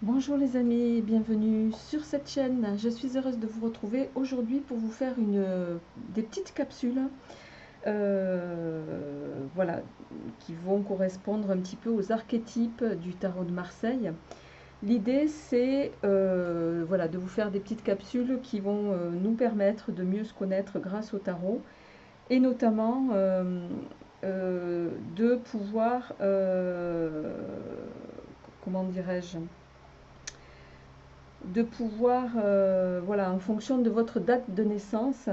Bonjour les amis, bienvenue sur cette chaîne. Je suis heureuse de vous retrouver aujourd'hui pour vous faire des petites capsules voilà, qui vont correspondre un petit peu aux archétypes du tarot de Marseille. L'idée c'est voilà, de vous faire des petites capsules qui vont nous permettre de mieux se connaître grâce au tarot et notamment de pouvoir, comment dirais-je, voilà, en fonction de votre date de naissance,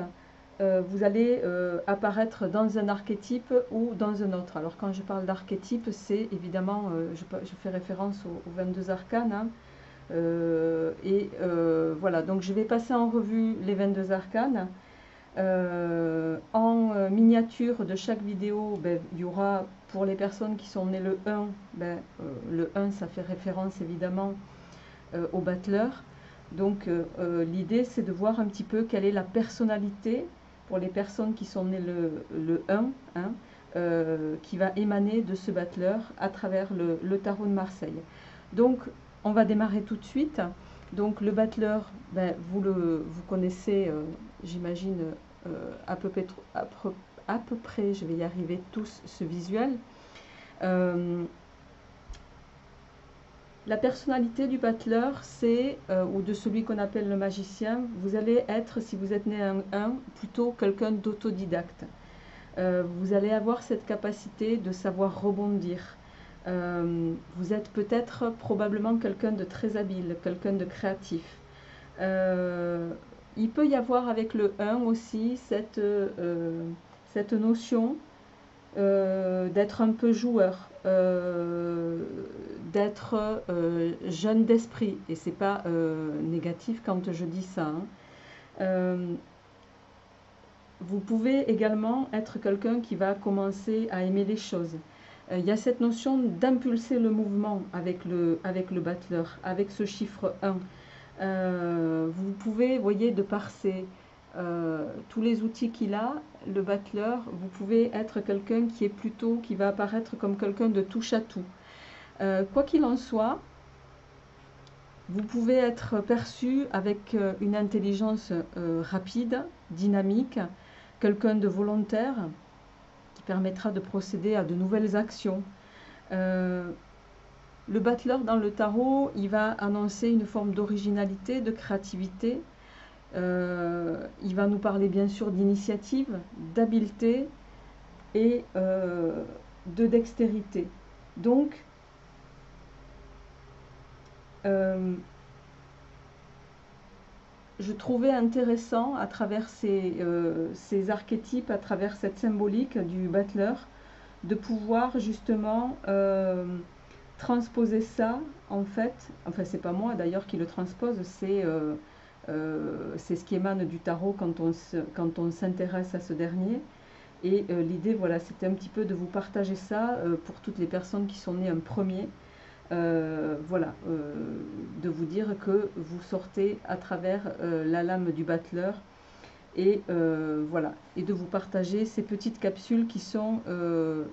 vous allez apparaître dans un archétype ou dans un autre. Alors quand je parle d'archétype, c'est évidemment, je fais référence aux 22 arcanes, hein. Voilà, donc je vais passer en revue les 22 arcanes. En miniature de chaque vidéo, ben, il y aura, pour les personnes qui sont nées le 1, ben, le 1 ça fait référence évidemment au battleur. Donc l'idée c'est de voir un petit peu quelle est la personnalité pour les personnes qui sont nées le 1, hein, qui va émaner de ce battleur à travers le tarot de Marseille. Donc on va démarrer tout de suite. Donc le battleur, ben, vous connaissez, j'imagine, à peu près, je vais y arriver tous, ce visuel. La personnalité du battleur, c'est, ou de celui qu'on appelle le magicien, vous allez être, si vous êtes né un 1, plutôt quelqu'un d'autodidacte. Vous allez avoir cette capacité de savoir rebondir. Vous êtes peut-être probablement quelqu'un de très habile, quelqu'un de créatif. Il peut y avoir avec le 1 aussi cette notion d'être un peu joueur, d'être jeune d'esprit, et c'est pas négatif quand je dis ça, hein. Vous pouvez également être quelqu'un qui va commencer à aimer les choses. Il y a cette notion d'impulser le mouvement avec le battleur, avec ce chiffre 1. Vous pouvez, voyez, de par tous les outils qu'il a, le battleur, vous pouvez être quelqu'un qui va apparaître comme quelqu'un de touche à tout. Quoi qu'il en soit, vous pouvez être perçu avec une intelligence rapide, dynamique, quelqu'un de volontaire qui permettra de procéder à de nouvelles actions. Le battleur dans le tarot, il va annoncer une forme d'originalité, de créativité. Il va nous parler bien sûr d'initiative, d'habileté et de dextérité. Donc, je trouvais intéressant à travers ces archétypes, à travers cette symbolique du battleur, de pouvoir justement transposer ça, en fait. Enfin, c'est pas moi d'ailleurs qui le transpose, c'est ce qui émane du tarot quand on s'intéresse à ce dernier. Et l'idée, voilà, c'était un petit peu de vous partager ça pour toutes les personnes qui sont nées un premier. Voilà, de vous dire que vous sortez à travers la lame du battleur et voilà, et de vous partager ces petites capsules qui sont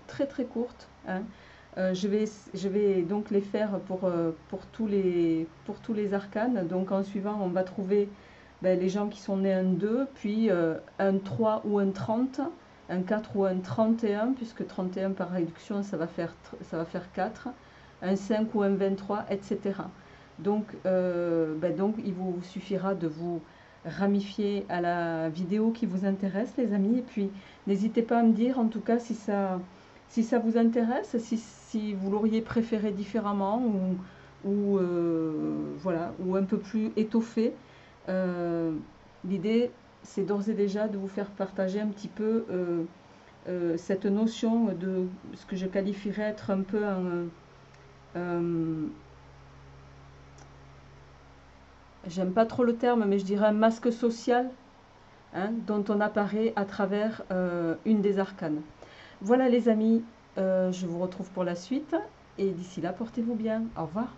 très très courtes, hein. Je vais donc les faire pour tous les arcanes. Donc en suivant, on va trouver ben, les gens qui sont nés un 2, puis un 3 ou un 30, un 4 ou un 31, puisque 31 par réduction, ça va faire 4, un 5 ou un 23, etc. Donc, donc il vous suffira de vous ramifier à la vidéo qui vous intéresse, les amis. Et puis, n'hésitez pas à me dire, en tout cas, si ça vous intéresse, si vous l'auriez préféré différemment voilà, ou un peu plus étoffé. L'idée, c'est d'ores et déjà de vous faire partager un petit peu cette notion de ce que je qualifierais être un peu j'aime pas trop le terme, mais je dirais un masque social, hein, dont on apparaît à travers une des arcanes. Voilà les amis, je vous retrouve pour la suite, et d'ici là, portez-vous bien. Au revoir.